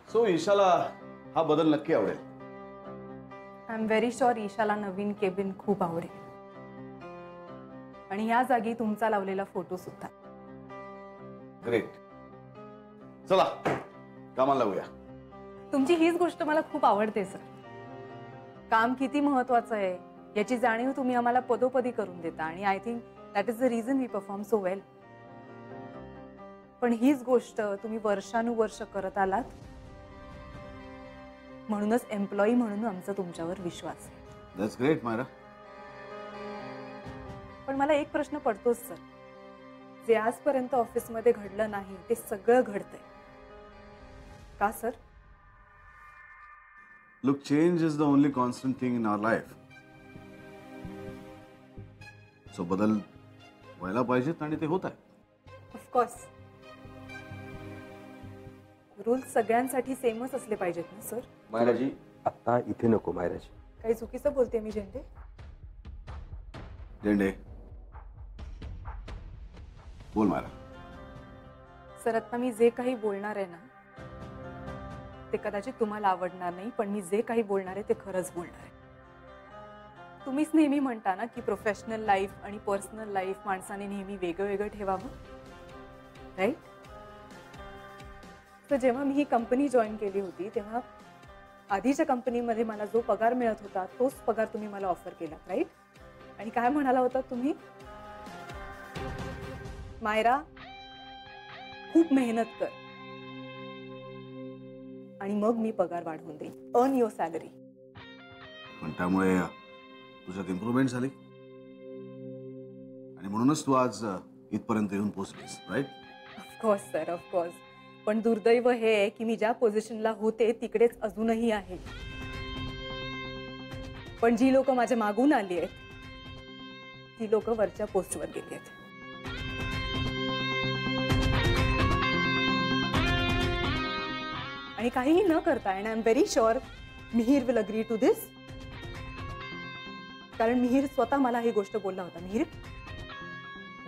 So ईशाला हा बदल नक्की आवडेल. आय एम व्हेरी शुअर ईशाला नवीन केबिन खूप आवडेल आणि या जागी तुमचा लावलेला फोटो सुद्धा. ग्रेट. चला कामाला लागूया. तुमची हीच गोष्ट मला खूप आवडते सर. काम किती महत्वाचं आहे याची जाणीव तुम्ही आम्हाला पदोपदी करून देता आणि I think that is the reason we perform so well. पण हीच गोष्ट तुम्ही वर्षानुवर्ष करत आलात म्हणूनच एम्प्लॉई म्हणून आमचा तुमच्यावर विश्वास आहे. That's great Myra. पण मला एक प्रश्न पडतोच सर. जे आजपर्यंत ऑफिसमध्ये घडलं नाही ते सगळं घडतंय का sir? Look, change is the only constant thing in our life. So बदल व्हायला पाहिजेत आणि ते होत आहे. ऑफकोर्स रूल्स सगळ्यांसाठी सेमच असले पाहिजेत ना सर. मायराजी आता इथे नको. मायराजी काही चुकीचं बोलते मी झेंडे? झेंडे बोल मायरा. सर आता मी जे काही बोलणार आहे ना ते कदाचित तुम्हाला आवडणार नाही पण मी जे काही बोलणार आहे ते खरंच बोलणार आहे. तुम्हीच नेहमी म्हणता ना की प्रोफेशनल लाईफ आणि पर्सनल लाईफ माणसाने नेहमी वेगळं वेगळं ठेवावं, राईट? तर जेव्हा मी ही कंपनी जॉईन केली होती तेव्हा आधीच्या कंपनीमध्ये मला जो पगार मिळत होता तोच पगार तुम्ही मला ऑफर केला, राईट? आणि काय म्हणाला होता तुम्ही? मायरा खूप मेहनत कर आणि मग मी पगार वाढवून देईन. Earn your salary. पण त्यामुळे तुझ्यात इम्प्रूव्हमेंट झाली आणि म्हणूनच तू आज इथपर्यंत येऊन पोहोचलीस, राईट? Of course sir, of course. पण दुर्दैव हे आहे की मी ज्या पोझिशनला होते तिकडेच अजूनही आहे. पण जी लोक माझ्या मागून आली आहेत ती लोक वरच्या पोस्टवर गेली आहेत. आणि काहीही न करता and I am very sure Mihir will agree to this. कारण मिहीर स्वतः मला ही गोष्ट बोलला होता. Mihir,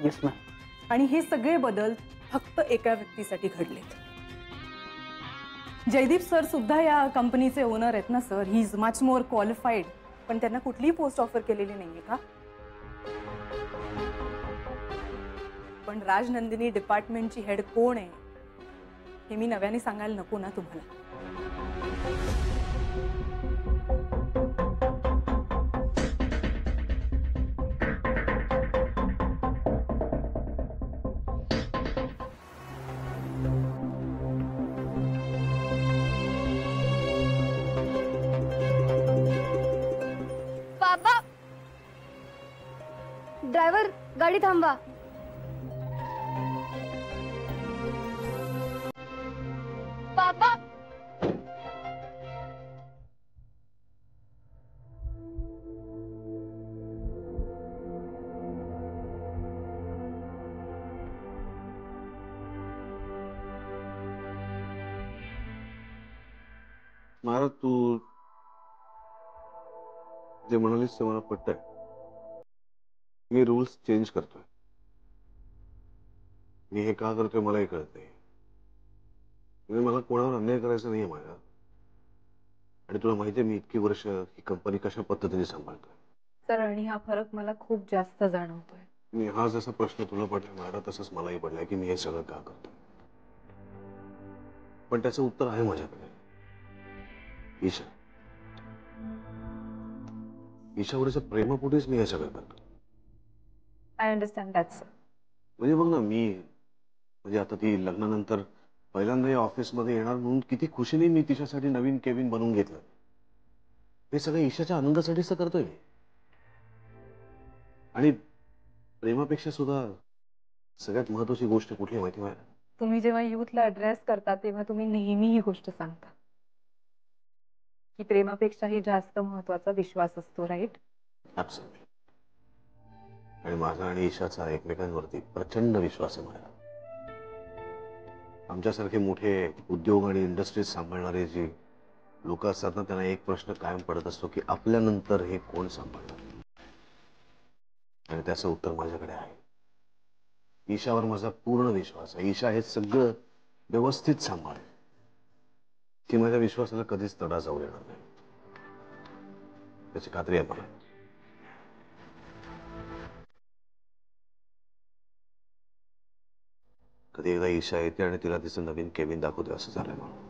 yes ma'am. आणि हे सगळे बदल फक्त एका व्यक्तीसाठी घडलेत. जयदीप सर सुद्धा या कंपनीचे ओनर आहेत ना sir. He is much more qualified. पण त्यांना कुठलीही पोस्ट ऑफर केलेली नाहीये का? पण राजनंदिनी डिपार्टमेंटची हेड कोण आहे हे मी नव्याने सांगायला नको ना तुम्हाला? बाबा, ड्रायव्हर गाडी थांबवा. बाबा, मारा तू जे म्हणालीस ते मला पटतंय. मी रूल्स चेंज करतोय. मी हे का करतोय मलाही कळत नाही. म्हणजे मला कोणावर अन्याय करायचा नाहीये माझ्या. आणि तुला माहितीये मी इतकी वर्ष ही कंपनी कशा पद्धतीने सांभाळतोय. सर आणि हा फरक मला खूप जास्त जाणवतोय. मी हा जसा प्रश्न तुला पडला माझा तसंच मलाही पडलाय की मी हे सगळं का करतोय. पण त्याचं उत्तर आहे माझ्याकडे. ईशा. ईशावरच्या प्रेमापोटीच मी हे सगळं करतो. I understand that sir. म्हणजे बघ ना मी म्हणजे आता ती लग्नानंतर पहिल्यांदा या ऑफिसमध्ये येणार म्हणून किती खुशीने मी तिच्यासाठी नवीन केबिन बनवून घेतलं. हे सगळं ईशाच्या आनंदासाठीच तर करतोय मी. आणि प्रेमापेक्षा सुद्धा सगळ्यात महत्वाची गोष्ट कुठली माहिती आहे? तुम्ही जेव्हा युथला ऍड्रेस करता तेव्हा तुम्ही नेहमी ही गोष्ट सांगता की प्रेमापेक्षाही जास्त महत्वाचा विश्वास असतो, राईट? ऍब्सोल्युटली. आणि माझा आणि ईशाचा एकमेकांवरती प्रचंड विश्वास आहे माझा. आमच्यासारखे मोठे उद्योग आणि इंडस्ट्रीज सांभाळणारे जे लोक असतात ना त्यांना एक प्रश्न कायम पडत असतो की आपल्यानंतर हे कोण सांभाळणार. आणि त्याचं उत्तर माझ्याकडे आहे. ईशावर माझा पूर्ण विश्वास आहे. ईशा हे सगळं व्यवस्थित सांभाळेल. ती माझ्या विश्वासाला कधीच तडा जाऊ देणार नाही, त्याची खात्री आहे मला. कधी एकदा ईशा येते आणि तिला तिचं नवीन केबिन दाखवते असं झालंय मला.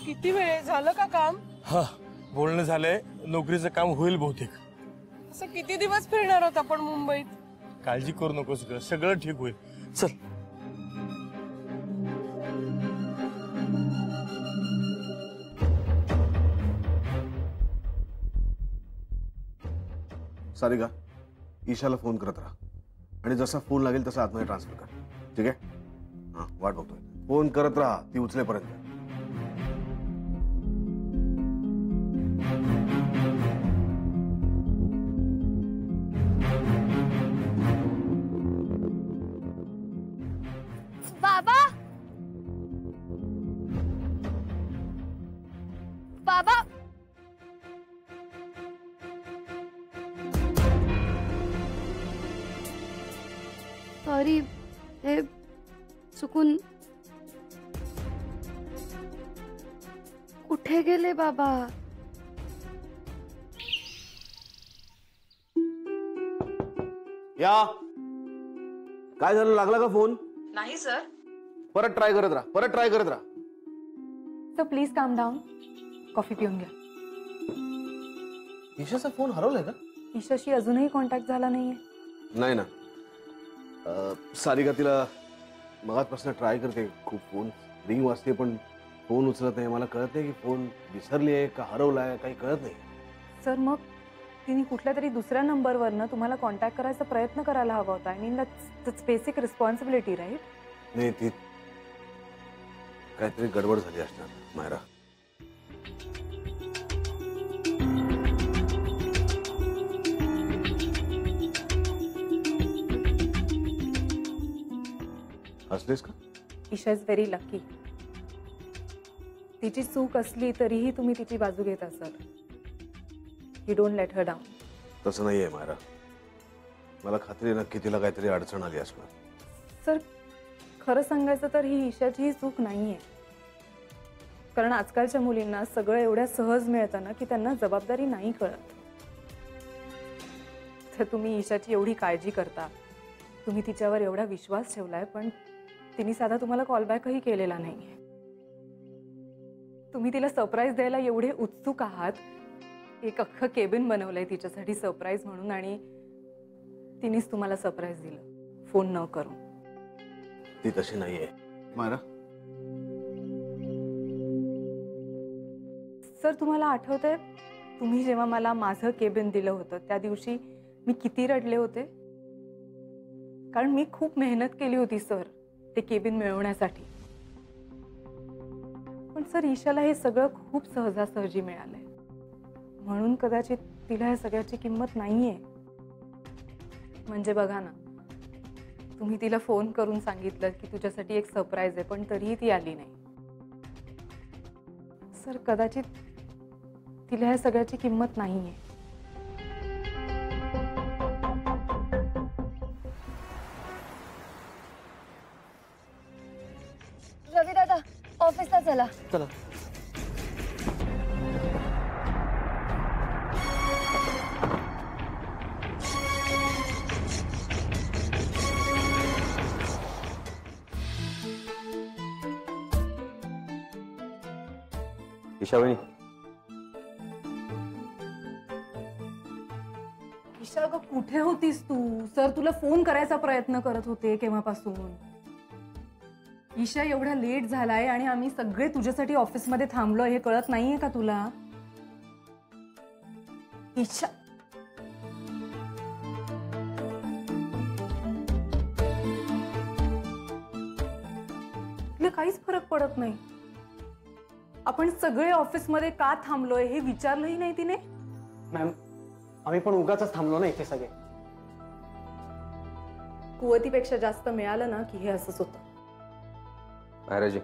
किती वेळ झालं का काम? हा, बोलणं झालंय, नोकरीचं काम होईल बहुतेक. असं किती दिवस फिरणार होता आपण मुंबईत? काळजी करू नकोस ग, सगळं ठीक होईल. चल. सारिका, ईशाला फोन करत राहा आणि जसा फोन लागेल तसा आतमध्ये ट्रान्सफर कर. ठीक आहे? हा, वाट बघतोय. फोन करत राहा ती उचलेपर्यंत. बाबा बाबा सॉरी, हे चुकून. कुठे गेले बाबा? या, काय झालं? लागला का फोन? नाही सर. परत ट्राय करत राहा, परत ट्राय करत राहा. सर प्लीज काम डाऊन. कॉफी पिऊन घ्या. ईशाचा फोन हरवलाय का? ईशाशी अजूनही कॉन्टॅक्ट झाला नाहीये. नाही ना. सारिका तिला मगाचपासून ट्राय करते, खूप फोन रिंग वाजते पण फोन उचलत नाही. मला कळत नाही की फोन विसरली आहे का हरवलाय, काही कळत नाही. सर मग तिने कुठल्या तरी दुसऱ्या नंबरवरनं तुम्हाला कॉन्टॅक्ट करायचा प्रयत्न करायला हवा होता. I mean that's basic responsibility, right? नाही, ती काहीतरी गडबड झाली असणार मायरा. हसलेस का? Isha is very lucky. तिची चूक असली तरीही तुम्ही तिची बाजू घेता sir. You don't let her down. तसं नाहीये मायरा, मला खात्री नक्की तिला काहीतरी अडचण आली असणार. सर खरं सांगायचं तर ही ईशाची ही चूक नाहीये. कारण आजकालच्या मुलींना सगळं एवढ्या सहज मिळतं ना की त्यांना जबाबदारी नाही कळत. तर तुम्ही ईशाची एवढी काळजी करता, तुम्ही तिच्यावर एवढा विश्वास ठेवलाय, पण तिने साधा तुम्हाला कॉलबॅकही केलेला नाहीये. तुम्ही तिला सरप्राईज द्यायला एवढे उत्सुक आहात. एक अख्खं केबिन बनवलंय तिच्यासाठी सरप्राईज म्हणून आणि तिनेच तुम्हाला सरप्राईज दिलं फोन न करून. ती तशी नाहीये मायरा. सर तुम्हाला आठवतंय तुम्ही जेव्हा मला माझं केबिन दिलं होतं त्या दिवशी मी किती रडले होते? कारण मी खूप मेहनत केली होती सर ते केबिन मिळवण्यासाठी. पण सर ईशाला हे सगळं खूप सहजासहजी मिळालंय, म्हणून कदाचित तिला ह्या सगळ्याची किंमत नाहीये. म्हणजे बघा ना, तुम्ही तिला फोन करून सांगितलं की तुझ्यासाठी एक सरप्राईज आहे, पण तरीही ती आली नाही. सर कदाचित तिला ह्या सगळ्याची किंमत नाहीये. रवी दादा ऑफिसला चला. चला. ईशावणी, ईशा ग कुठे होतीस तू? सर तुला फोन करायचा प्रयत्न करत होते केव्हापासून. ईशा एवढा लेट झालाय आणि आम्ही सगळे तुझ्यासाठी ऑफिसमध्ये थांबलोय, हे कळत नाहीये का तुला? ईशा तुला काहीच फरक पडत नाही. आपण सगळे ऑफिसमध्ये का थांबलोय हे विचारलंही नाही तिने. मॅम, आम्ही पण उगाच थांबलो ना इथे सगळे. कुवतीपेक्षा जास्त मिळालं ना की हे असंच होतं. महाराजी,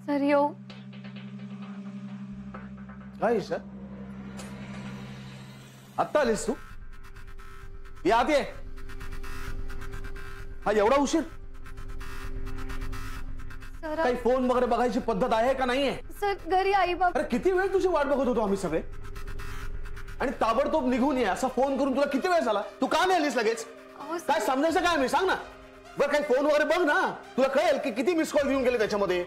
सर येऊ? काय ईशा, आत्ता आलीस तू? या आत ये. हा एवढा उशीर? सर काही फोन वगैरे बघायची पद्धत आहे का नाहीये? सर घरी आई बाबा. अरे किती वेळ तुझी वाट बघत होतो आम्ही सगळे, आणि ताबडतोब निघून ये असा फोन करून तुला किती वेळ झाला? तू का नाही आलीस लगेच? अहो, सर, काय समजायचं काय? मी सांग ना. बरं काही फोन वगैरे बघ ना, तुला कळेल की किती मिस कॉल घेऊन गेले त्याच्यामध्ये.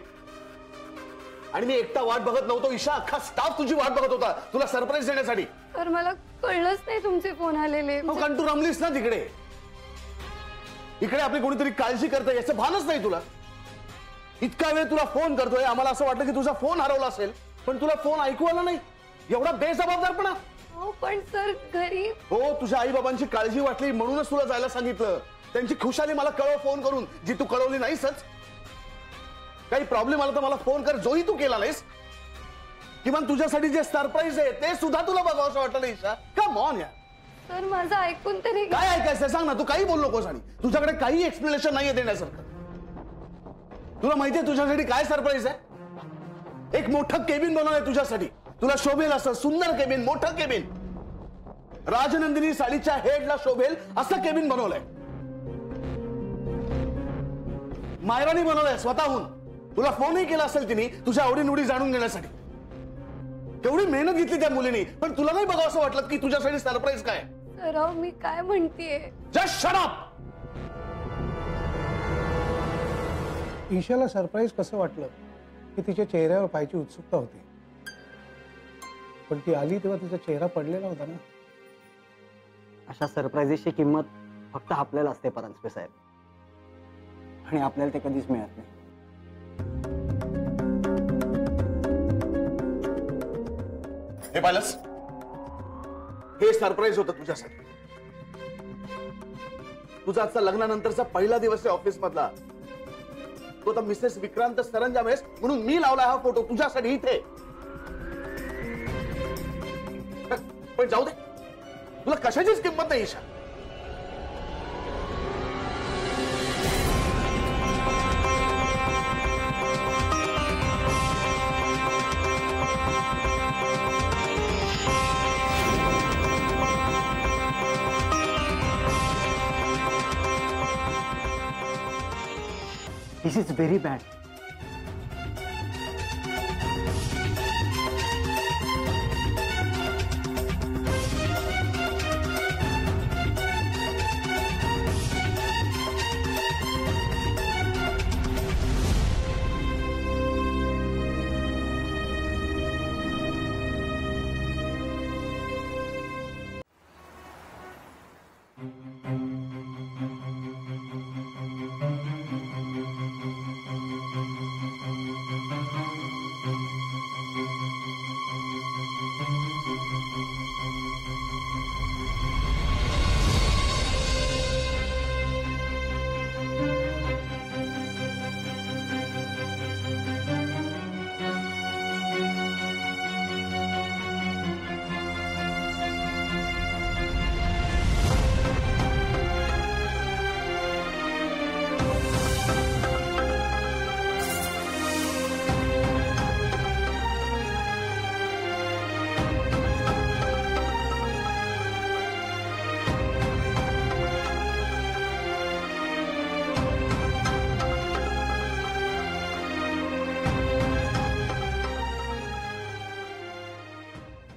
आणि मी एकटा वाट बघत नव्हतो ईशा, अख्खा स्टाफ तुझी वाट बघत होता तुला सरप्राईज देण्यासाठी. सर मला कळलंच नाही तुमचे फोन आलेले. कारण तू रमलीस ना तिकडे. इकडे आपली कोणीतरी काळजी करतंय याचं भानच नाही तुला. इतका वेळ तुला फोन करतोय, आम्हाला असं वाटलं की तुझा फोन हरवला असेल, पण तुला फोन ऐकू आला नाही. एवढा बेजबाबदारपणा. हो पण सर घरी. हो, तुझ्या आई बाबांची काळजी वाटली म्हणूनच तुला जायला सांगितलं. त्यांची खुशाली मला कळव फोन करून, जी तू कळवली नाहीसच. काही प्रॉब्लेम आला तर मला फोन कर, जोही तू केला नाहीस. किमान तुझ्यासाठी जे सरप्राईज आहे ते सुद्धा तुला बघावं असं वाटलं नाही ईशा. कम ऑन यार. सर माझं ऐकून तरी. काय ऐकायचं सांग ना. तू काही बोल नकोस आणि तुझ्याकडे काही एक्सप्लेनेशन नाहीये देण्यासारखं. तुला माहितीये तुझ्यासाठी काय सरप्राईज आहे? एक मोठं केबिन बनवलंय तुझ्यासाठी. तुला शोभेल असं सुंदर केबिन, मोठं केबिन. राजनंदिनी साडीच्या हेडला शोभेल असं केबिन बनवलंय. मायरानी बनवलंय स्वतःहून. तुला फोनही केला असेल तिने तुझ्या आवडीनिवडी जाणून घेण्यासाठी. केवढी मेहनत घेतली त्या मुलीने, पण तुला नाही बघावं असं वाटलं की तुझ्यासाठी सरप्राईज काय? सर अहो, मी काय म्हणतेय. Just shut up. ईशाला सरप्राईज कसं वाटलं की तिच्या चेहऱ्यावर पाहायची उत्सुकता होती, पण ती आली तेव्हा तिचा चेहरा पडलेला होता ना. अशा सरप्राईजेसची किंमत फक्त आपल्याला असते परांजपे साहेब, आणि आपल्याला ते कधीच मिळत नाही. हे पाहिलंस, हे सरप्राईज होतं तुझ्यासाठी. तुझा आजचा लग्नानंतरचा पहिला दिवस आहे ऑफिस मधला. तो आता मिसेस विक्रांत सरंजाम आहेस म्हणून मी लावला हा फोटो तुझ्यासाठी इथे. पण जाऊ दे, तुला कशाचीच किंमत नाही Isha. This is very bad.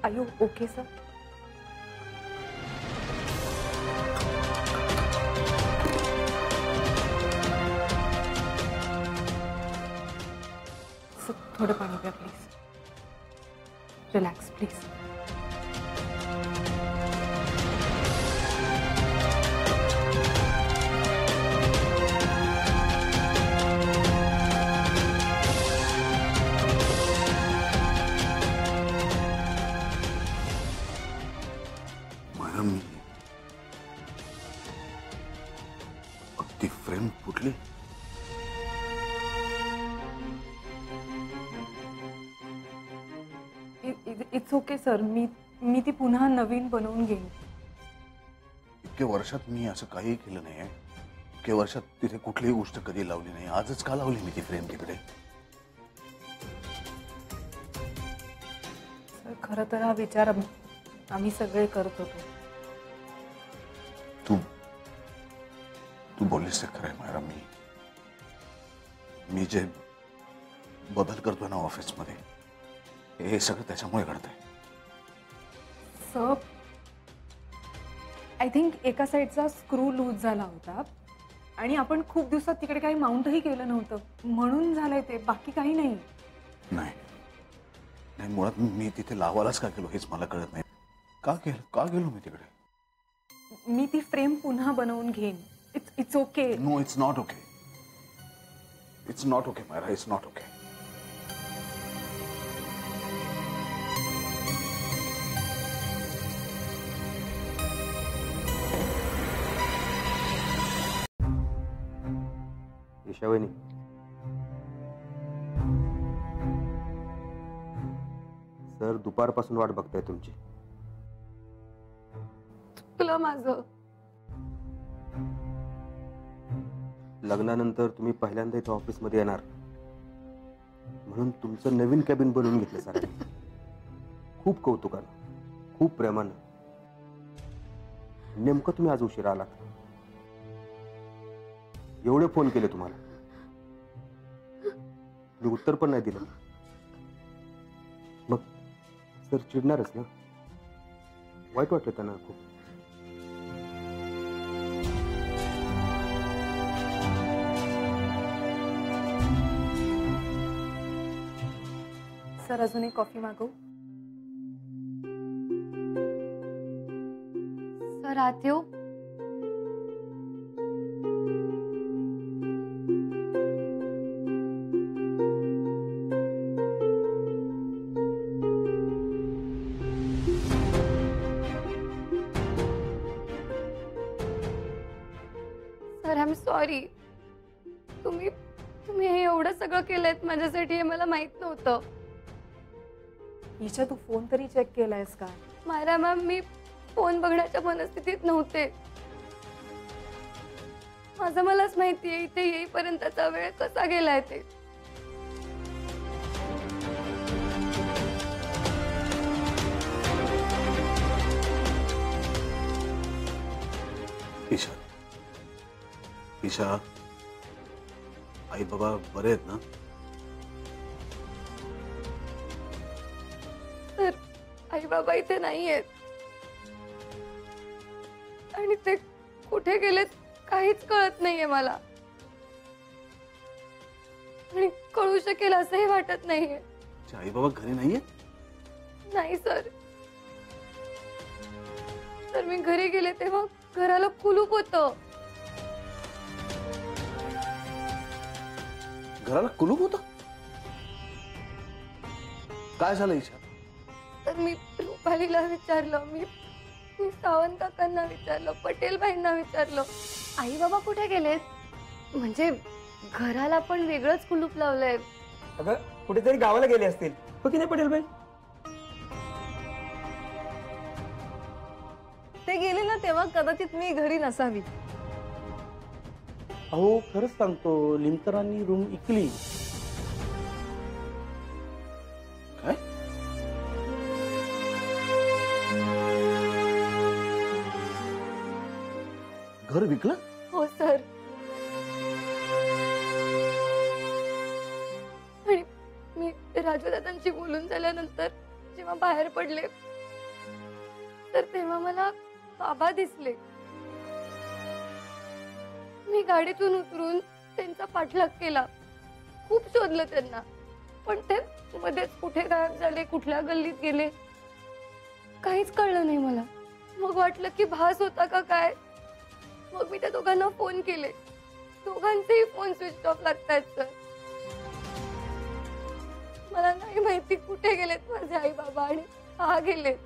Are you okay, sir? थोडं पाणी प्या प्लीज. Relax please. मॅडम ती फ्रेम फुटली. It's okay sir. मी ती पुन्हा नवीन बनवून घेईन. इतके वर्षात मी असं काही केलं नाही आहे. इतके वर्षात तिथे कुठलीही गोष्ट कधी लावली नाही. आजच का लावली मी ती फ्रेम तिकडे? सर खरं तर हा विचार आम्ही सगळे करत होतो. तू बोललीस ते खरं आहे मायरा. मी जे बदल करतोय ना ऑफिसमध्ये, हे सगळं त्याच्यामुळे घडतंय. सर आय थिंक एका साईडचा स्क्रू लूज झाला होता आणि आपण खूप दिवसात तिकडे काही माउंटही केलं नव्हतं म्हणून झालंय ते. बाकी काही नाही. नाही मुळात मी तिथे लावायलाच का गेलो हेच मला कळत नाही. का गेलो मी तिकडे? मी ती फ्रेम पुन्हा बनवून घेईन. It's okay. No it's not okay. It's not okay Myra. It's not okay. ईशावहिनी, सर दुपारपासून वाट बघताय तुमची. तुला माझं लग्नानंतर तुम्ही पहिल्यांदा इथं ऑफिसमध्ये येणार म्हणून तुमचं नवीन कॅबिन बनवून घेतलं सरांनी. खूप कौतुकानं, खूप प्रेमानं. नेमकं तुम्ही आज उशिरा आलात. एवढे फोन केले तुम्हाला, मी उत्तर पण नाही दिलं. मग सर चिडणारच ना. वाईट वाटलं त्यांना खूप. सर अजून एक कॉफी मागवू? सर आत येऊ? Sir I am sorry. तुम्ही हे एवढं सगळं केलंय माझ्यासाठी हे मला माहित नव्हतं. ईशा तू फोन तरी चेक केलायस का? मायरा मॅम मी फोन बघण्याच्या मनस्थितीत नव्हते. माझं मलाच माहितीये इथे येईपर्यंतचा वेळ कसा गेलाय ते. ईशा आई बाबा बरे आहेत ना? तर आई बाबा इथे नाहीयेत आणि ते कुठे गेलेत काहीच कळत नाहीये मला. आणि कळू शकेल असंही वाटत नाहीये. आई बाबा घरी नाहीये? नाही सर. तर मी घरी गेले तेव्हा घराला कुलूप होतं. घराला कुलूप होतं? काय झालं ईशा? तर मी रुपालीला विचारलं, मी सावंत काकांना विचारलं, पटेल भाईंना विचारलं, आई बाबा कुठे गेलेत? म्हणजे घराला पण वेगळंच कुलूप लावलंय. अगं कुठेतरी गावाला गेले असतील हो की नाही पटेल भाई? ते गेले ना तेव्हा कदाचित मी घरी नसावी. अहो खरंच सांगतो, लिमकरांनी रूम इकली. काय? घर विकलं? हो सर. आणि मी राजूदादांशी बोलून झाल्यानंतर जेव्हा बाहेर पडले तर तेव्हा मला बाबा दिसले. मी गाडीतून उतरून त्यांचा पाठलाग केला. खूप शोधलं त्यांना पण ते मध्येच कुठे गायब झाले, कुठल्या गल्लीत गेले, काहीच कळलं नाही मला. मग वाटलं की भास होता का काय. मग मी त्या दोघांना फोन केले. दोघांचेही फोन स्विच ऑफ लागतायत सर. मला नाही माहिती कुठे गेलेत माझे आई बाबा आणि का गेलेत.